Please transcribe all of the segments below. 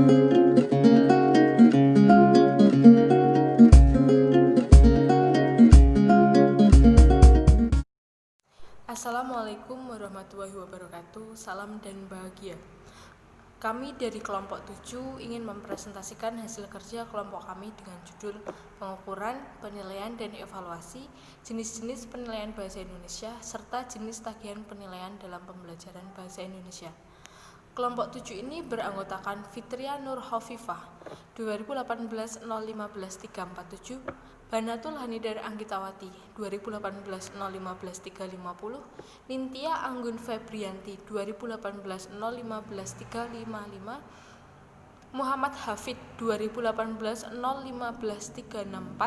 Assalamualaikum warahmatullahi wabarakatuh. Salam dan bahagia. Kami dari kelompok 7 ingin mempresentasikan hasil kerja kelompok kami dengan judul pengukuran, penilaian, dan evaluasi jenis-jenis penilaian bahasa Indonesia serta jenis tagihan penilaian dalam pembelajaran bahasa Indonesia. Kelompok 7 ini beranggotakan Fitria Nur Hovifah 2018-015-347, Banatul Hanidar Anggitawati 2018-015-350, Nintia Anggun Febrianti 2018-015-355, Muhammad Hafid 2018-015-364,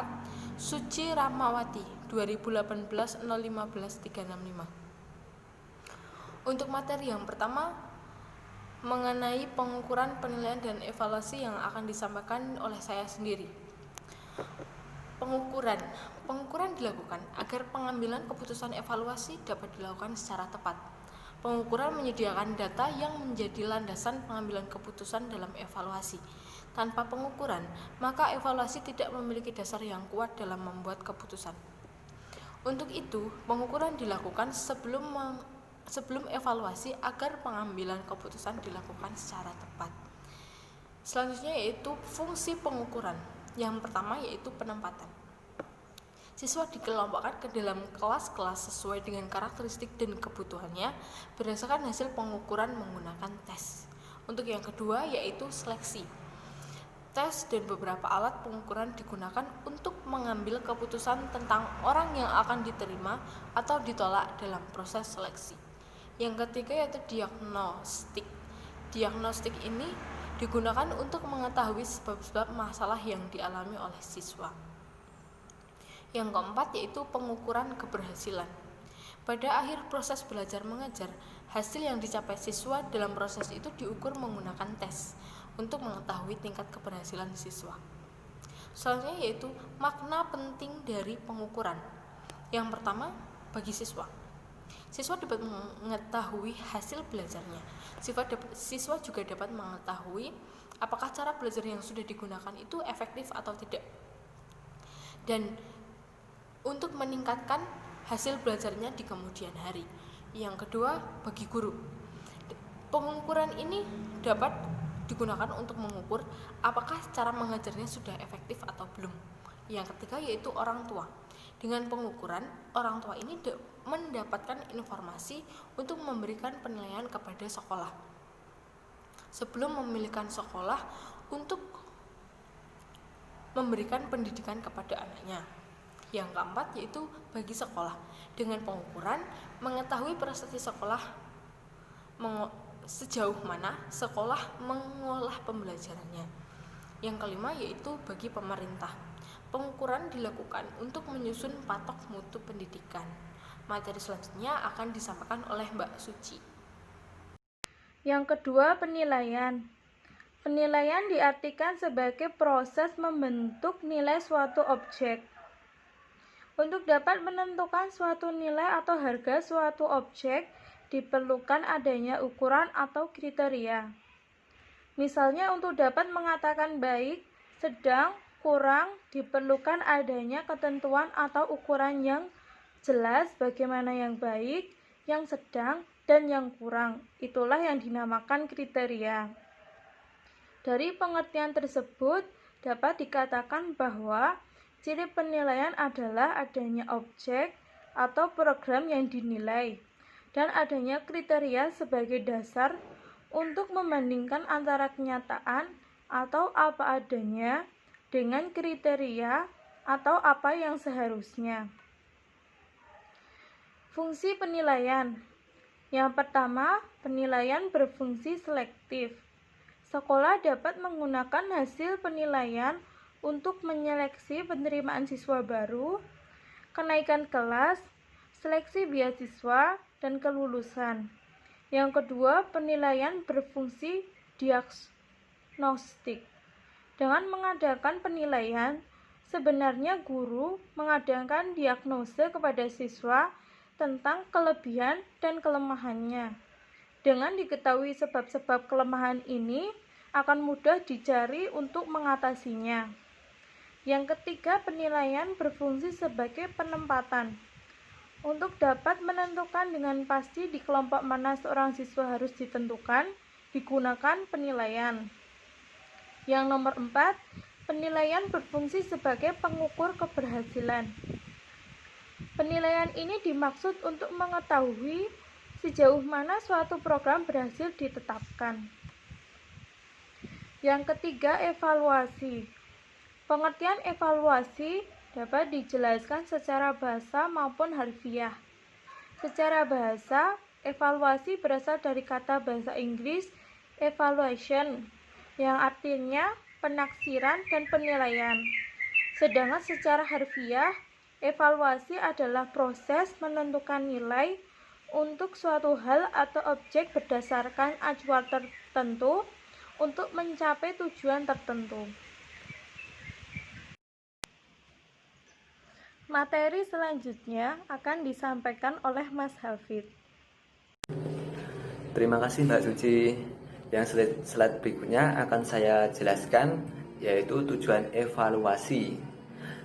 Suci Rahmawati 2018-015-365. Untuk materi yang pertama mengenai pengukuran, penilaian, dan evaluasi yang akan disampaikan oleh saya sendiri. Pengukuran dilakukan agar pengambilan keputusan evaluasi dapat dilakukan secara tepat. Pengukuran menyediakan data yang menjadi landasan pengambilan keputusan dalam evaluasi. Tanpa pengukuran, maka evaluasi tidak memiliki dasar yang kuat dalam membuat keputusan. Untuk itu, pengukuran dilakukan sebelum evaluasi agar pengambilan keputusan dilakukan secara tepat. Selanjutnya yaitu fungsi pengukuran. Yang pertama yaitu penempatan. Siswa dikelompokkan ke dalam kelas-kelas sesuai dengan karakteristik dan kebutuhannya berdasarkan hasil pengukuran menggunakan tes. Untuk yang kedua yaitu seleksi. Tes dan beberapa alat pengukuran digunakan untuk mengambil keputusan tentang orang yang akan diterima atau ditolak dalam proses seleksi. Yang ketiga yaitu diagnostik. Diagnostik ini digunakan untuk mengetahui sebab-sebab masalah yang dialami oleh siswa. Yang keempat yaitu pengukuran keberhasilan. Pada akhir proses belajar mengajar, hasil yang dicapai siswa dalam proses itu diukur menggunakan tes untuk mengetahui tingkat keberhasilan siswa. Selanjutnya yaitu makna penting dari pengukuran. Yang pertama, bagi siswa. Siswa dapat mengetahui hasil belajarnya. Siswa juga dapat mengetahui apakah cara belajar yang sudah digunakan itu efektif atau tidak. Dan untuk meningkatkan hasil belajarnya di kemudian hari. Yang kedua, bagi guru. Pengukuran ini dapat digunakan untuk mengukur apakah cara mengajarnya sudah efektif atau belum. Yang ketiga yaitu orang tua. Dengan pengukuran, orang tua ini mendapatkan informasi untuk memberikan penilaian kepada sekolah sebelum memilihkan sekolah untuk memberikan pendidikan kepada anaknya. Yang keempat yaitu bagi sekolah. Dengan pengukuran, mengetahui prestasi sekolah sejauh mana sekolah mengolah pembelajarannya. Yang kelima yaitu bagi pemerintah. Pengukuran dilakukan untuk menyusun patok mutu pendidikan. Materi selanjutnya akan disampaikan oleh Mbak Suci. Yang kedua, penilaian. Penilaian diartikan sebagai proses membentuk nilai suatu objek. Untuk dapat menentukan suatu nilai atau harga suatu objek, diperlukan adanya ukuran atau kriteria. Misalnya untuk dapat mengatakan baik, sedang, kurang, diperlukan adanya ketentuan atau ukuran yang jelas bagaimana yang baik, yang sedang, dan yang kurang. Itulah yang dinamakan kriteria. Dari pengertian tersebut dapat dikatakan bahwa ciri penilaian adalah adanya objek atau program yang dinilai dan adanya kriteria sebagai dasar untuk membandingkan antara kenyataan atau apa adanya dengan kriteria atau apa yang seharusnya. Fungsi penilaian. Yang pertama, penilaian berfungsi selektif. Sekolah dapat menggunakan hasil penilaian untuk menyeleksi penerimaan siswa baru, kenaikan kelas, seleksi beasiswa, dan kelulusan. Yang kedua, penilaian berfungsi diagnostik. Dengan mengadakan penilaian, sebenarnya guru mengadakan diagnosa kepada siswa tentang kelebihan dan kelemahannya. Dengan diketahui sebab-sebab kelemahan ini akan mudah dicari untuk mengatasinya. Yang ketiga, penilaian berfungsi sebagai penempatan. Untuk dapat menentukan dengan pasti di kelompok mana seorang siswa harus ditentukan, digunakan penilaian. Yang nomor 4, penilaian berfungsi sebagai pengukur keberhasilan. Penilaian ini dimaksud untuk mengetahui sejauh mana suatu program berhasil ditetapkan. Yang ketiga, evaluasi. Pengertian evaluasi dapat dijelaskan secara bahasa maupun harfiah. Secara bahasa, evaluasi berasal dari kata bahasa Inggris evaluation, yang artinya penaksiran dan penilaian. Sedangkan secara harfiah, evaluasi adalah proses menentukan nilai untuk suatu hal atau objek berdasarkan acuan tertentu untuk mencapai tujuan tertentu. Materi selanjutnya akan disampaikan oleh Mas Hafid. Terima kasih Mbak Suci. Yang slide berikutnya akan saya jelaskan, yaitu tujuan evaluasi.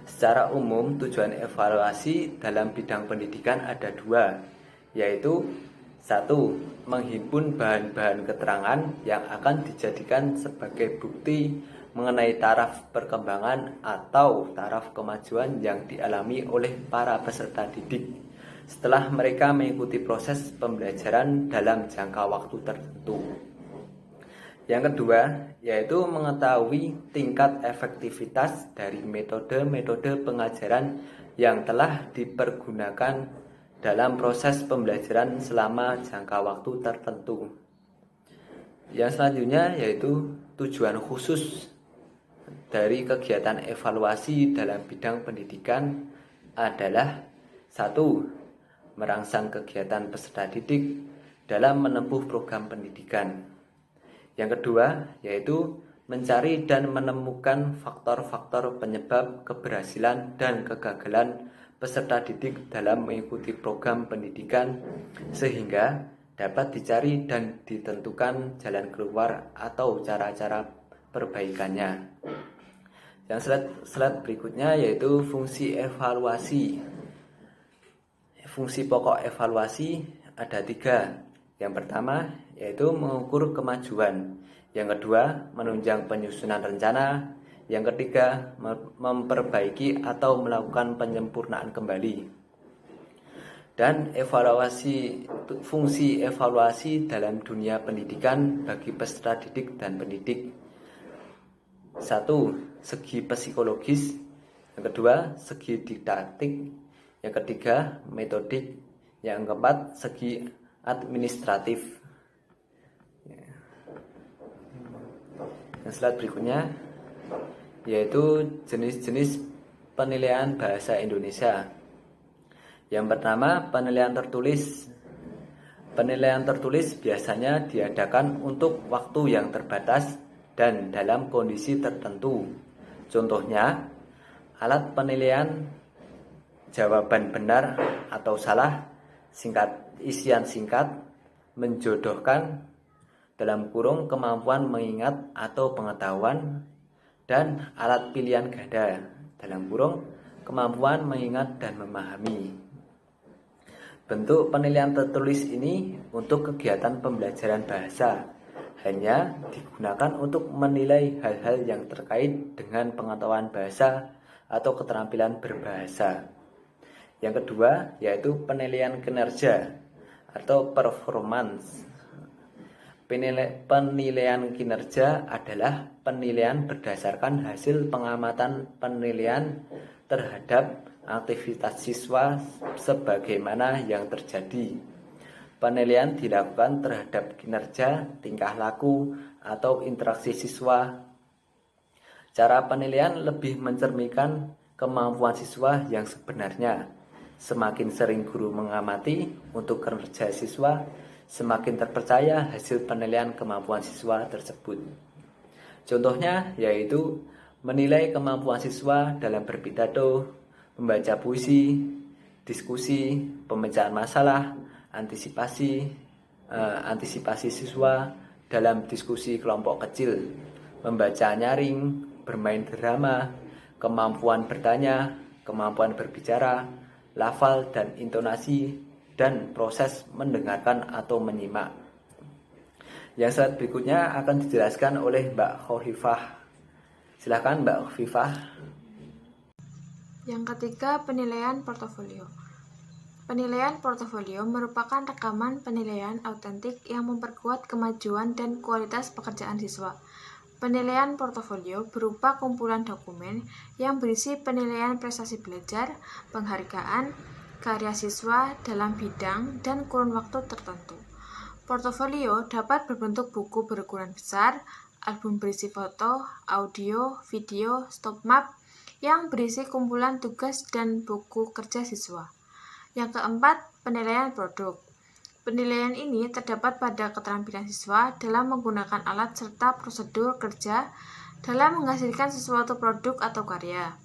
Secara umum, tujuan evaluasi dalam bidang pendidikan ada dua, yaitu 1. Menghimpun bahan-bahan keterangan yang akan dijadikan sebagai bukti mengenai taraf perkembangan atau taraf kemajuan yang dialami oleh para peserta didik setelah mereka mengikuti proses pembelajaran dalam jangka waktu tertentu. Yang kedua, yaitu mengetahui tingkat efektivitas dari metode-metode pengajaran yang telah dipergunakan dalam proses pembelajaran selama jangka waktu tertentu. Yang selanjutnya yaitu tujuan khusus dari kegiatan evaluasi dalam bidang pendidikan adalah 1. Merangsang kegiatan peserta didik dalam menempuh program pendidikan. Yang kedua, yaitu mencari dan menemukan faktor-faktor penyebab keberhasilan dan kegagalan peserta didik dalam mengikuti program pendidikan sehingga dapat dicari dan ditentukan jalan keluar atau cara-cara perbaikannya. Yang slide berikutnya yaitu fungsi evaluasi. Fungsi pokok evaluasi ada 3. Yang pertama yaitu mengukur kemajuan. Yang kedua, menunjang penyusunan rencana. Yang ketiga, memperbaiki atau melakukan penyempurnaan kembali. Dan fungsi evaluasi dalam dunia pendidikan bagi peserta didik dan pendidik. 1. Segi psikologis. Yang kedua, segi didaktik. Yang ketiga, metodik. Yang keempat, segi administratif. Yang slide berikutnya yaitu jenis-jenis penilaian bahasa Indonesia. Yang pertama, penilaian tertulis. Penilaian tertulis biasanya diadakan untuk waktu yang terbatas dan dalam kondisi tertentu. Contohnya, alat penilaian jawaban benar atau salah, isian singkat, menjodohkan, dalam kurung kemampuan mengingat atau pengetahuan, dan alat pilihan ganda, dalam kurung kemampuan mengingat dan memahami. Bentuk penilaian tertulis ini untuk kegiatan pembelajaran bahasa hanya digunakan untuk menilai hal-hal yang terkait dengan pengetahuan bahasa atau keterampilan berbahasa. Yang kedua yaitu penilaian kinerja atau performance. Penilaian kinerja adalah penilaian berdasarkan hasil pengamatan penilaian terhadap aktivitas siswa sebagaimana yang terjadi. Penilaian dilakukan terhadap kinerja, tingkah laku, atau interaksi siswa. Cara penilaian lebih mencerminkan kemampuan siswa yang sebenarnya. Semakin sering guru mengamati untuk kinerja siswa, semakin terpercaya hasil penilaian kemampuan siswa tersebut. Contohnya yaitu menilai kemampuan siswa dalam berpidato, membaca puisi, diskusi, pemecahan masalah, antisipasi siswa, dalam diskusi kelompok kecil, membaca nyaring, bermain drama, kemampuan bertanya, kemampuan berbicara, lafal dan intonasi, dan proses mendengarkan atau menyimak. Yang slide berikutnya akan dijelaskan oleh Mbak Khofifah. Silakan Mbak Khofifah. Yang ketiga, penilaian portofolio. Penilaian portofolio merupakan rekaman penilaian autentik yang memperkuat kemajuan dan kualitas pekerjaan siswa. Penilaian portofolio berupa kumpulan dokumen yang berisi penilaian prestasi belajar, penghargaan, karya siswa dalam bidang dan kurun waktu tertentu. Portofolio dapat berbentuk buku berukuran besar, album berisi foto, audio, video, stop map yang berisi kumpulan tugas dan buku kerja siswa. Yang keempat, penilaian produk. Penilaian ini terdapat pada keterampilan siswa dalam menggunakan alat serta prosedur kerja dalam menghasilkan sesuatu produk atau karya,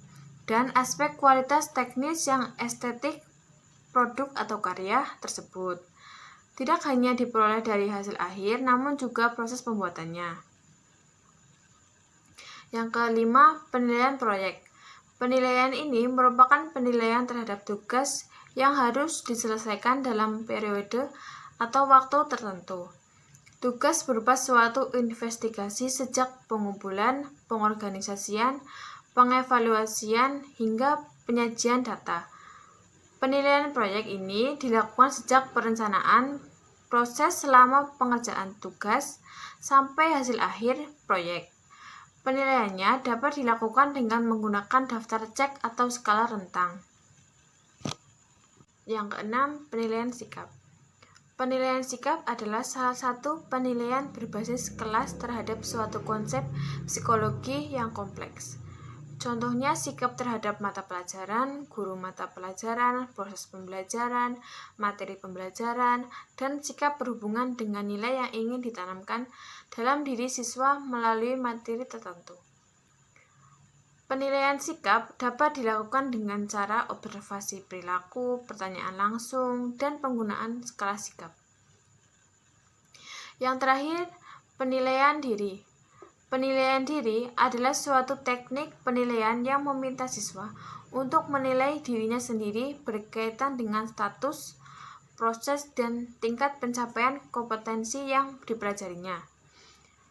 dan aspek kualitas teknis yang estetik produk atau karya tersebut. Tidak hanya diperoleh dari hasil akhir, namun juga proses pembuatannya. Yang kelima, penilaian proyek. Penilaian ini merupakan penilaian terhadap tugas yang harus diselesaikan dalam periode atau waktu tertentu. Tugas berupa suatu investigasi sejak pengumpulan, pengorganisasian, pengevaluasian, hingga penyajian data. Penilaian proyek ini dilakukan sejak perencanaan, proses selama pengerjaan tugas, sampai hasil akhir proyek. Penilaiannya dapat dilakukan dengan menggunakan daftar cek atau skala rentang. Yang keenam, penilaian sikap. Penilaian sikap adalah salah satu penilaian berbasis kelas terhadap suatu konsep psikologi yang kompleks. Contohnya sikap terhadap mata pelajaran, guru mata pelajaran, proses pembelajaran, materi pembelajaran, dan sikap berhubungan dengan nilai yang ingin ditanamkan dalam diri siswa melalui materi tertentu. Penilaian sikap dapat dilakukan dengan cara observasi perilaku, pertanyaan langsung, dan penggunaan skala sikap. Yang terakhir, penilaian diri. Penilaian diri adalah suatu teknik penilaian yang meminta siswa untuk menilai dirinya sendiri berkaitan dengan status, proses, dan tingkat pencapaian kompetensi yang dipelajarinya.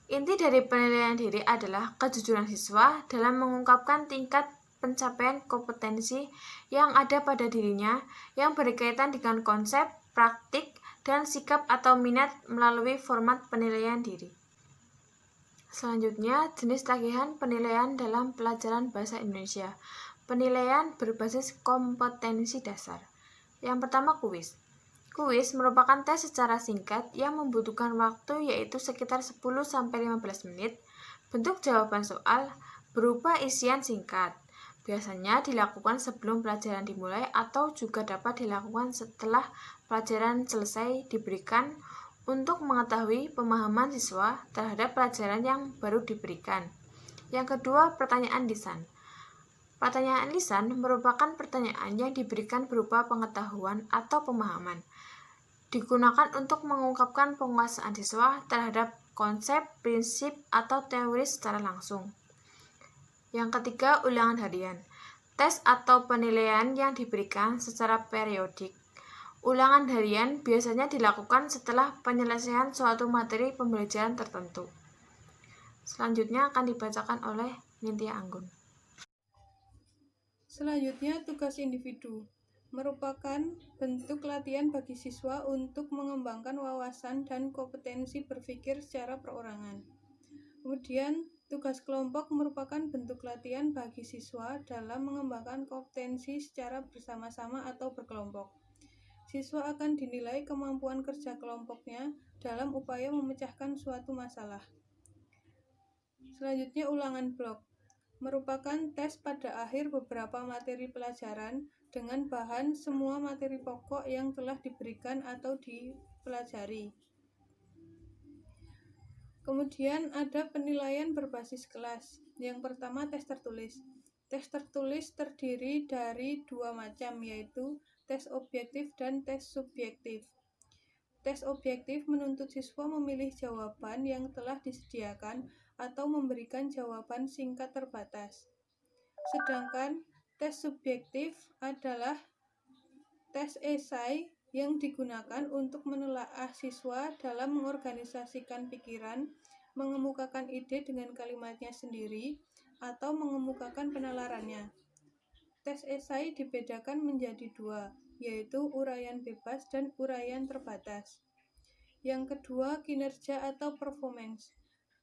Inti dari penilaian diri adalah kejujuran siswa dalam mengungkapkan tingkat pencapaian kompetensi yang ada pada dirinya yang berkaitan dengan konsep, praktik, dan sikap atau minat melalui format penilaian diri. Selanjutnya, jenis tagihan penilaian dalam pelajaran Bahasa Indonesia. Penilaian berbasis kompetensi dasar. Yang pertama, kuis. Kuis merupakan tes secara singkat yang membutuhkan waktu yaitu sekitar 10-15 menit. Bentuk jawaban soal berupa isian singkat. Biasanya dilakukan sebelum pelajaran dimulai atau juga dapat dilakukan setelah pelajaran selesai diberikan untuk mengetahui pemahaman siswa terhadap pelajaran yang baru diberikan. Yang kedua, pertanyaan lisan. Pertanyaan lisan merupakan pertanyaan yang diberikan berupa pengetahuan atau pemahaman. Digunakan untuk mengungkapkan penguasaan siswa terhadap konsep, prinsip, atau teori secara langsung. Yang ketiga, ulangan harian. Tes atau penilaian yang diberikan secara periodik. Ulangan harian biasanya dilakukan setelah penyelesaian suatu materi pembelajaran tertentu. Selanjutnya akan dibacakan oleh Nintya Anggun. Selanjutnya, tugas individu merupakan bentuk latihan bagi siswa untuk mengembangkan wawasan dan kompetensi berpikir secara perorangan. Kemudian, tugas kelompok merupakan bentuk latihan bagi siswa dalam mengembangkan kompetensi secara bersama-sama atau berkelompok. Siswa akan dinilai kemampuan kerja kelompoknya dalam upaya memecahkan suatu masalah. Selanjutnya, ulangan blok merupakan tes pada akhir beberapa materi pelajaran dengan bahan semua materi pokok yang telah diberikan atau dipelajari. Kemudian ada penilaian berbasis kelas. Yang pertama, tes tertulis. Tes tertulis terdiri dari dua macam, yaitu tes objektif dan tes subjektif. Tes objektif menuntut siswa memilih jawaban yang telah disediakan atau memberikan jawaban singkat terbatas. Sedangkan tes subjektif adalah tes esai yang digunakan untuk menelaah siswa dalam mengorganisasikan pikiran, mengemukakan ide dengan kalimatnya sendiri, atau mengemukakan penalarannya. Tes esai dibedakan menjadi dua, yaitu uraian bebas dan uraian terbatas. Yang kedua, kinerja atau performance.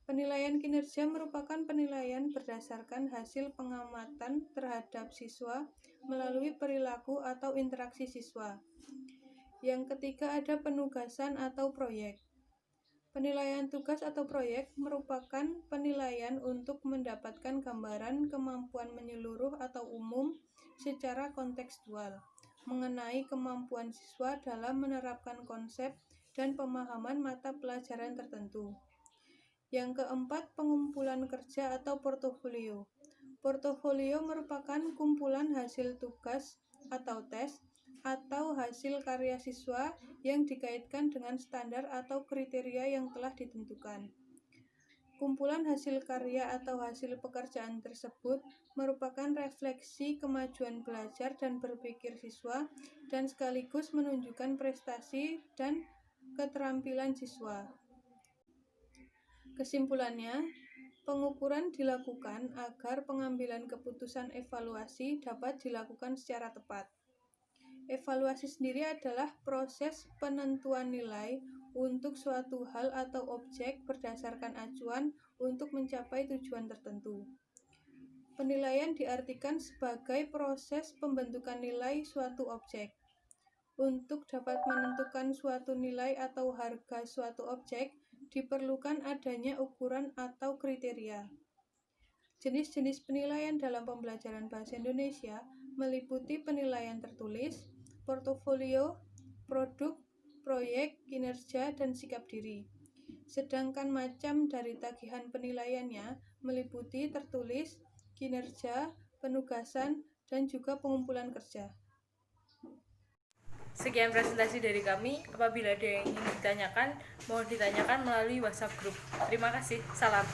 Penilaian kinerja merupakan penilaian berdasarkan hasil pengamatan terhadap siswa melalui perilaku atau interaksi siswa. Yang ketiga, ada penugasan atau proyek. Penilaian tugas atau proyek merupakan penilaian untuk mendapatkan gambaran kemampuan menyeluruh atau umum secara kontekstual mengenai kemampuan siswa dalam menerapkan konsep dan pemahaman mata pelajaran tertentu. Yang keempat, pengumpulan kerja atau portofolio. Portofolio merupakan kumpulan hasil tugas atau tes atau hasil karya siswa yang dikaitkan dengan standar atau kriteria yang telah ditentukan. Kumpulan hasil karya atau hasil pekerjaan tersebut merupakan refleksi kemajuan belajar dan berpikir siswa dan sekaligus menunjukkan prestasi dan keterampilan siswa. Kesimpulannya, pengukuran dilakukan agar pengambilan keputusan evaluasi dapat dilakukan secara tepat. Evaluasi sendiri adalah proses penentuan nilai untuk suatu hal atau objek berdasarkan acuan untuk mencapai tujuan tertentu. Penilaian diartikan sebagai proses pembentukan nilai suatu objek. Untuk dapat menentukan suatu nilai atau harga suatu objek, diperlukan adanya ukuran atau kriteria. Jenis-jenis penilaian dalam pembelajaran bahasa Indonesia meliputi penilaian tertulis, portofolio, produk, proyek, kinerja, dan sikap diri. Sedangkan macam dari tagihan penilaiannya meliputi tertulis, kinerja, penugasan, dan juga pengumpulan kerja. Sekian presentasi dari kami. Apabila ada yang ingin ditanyakan, mohon ditanyakan melalui WhatsApp group. Terima kasih. Salam.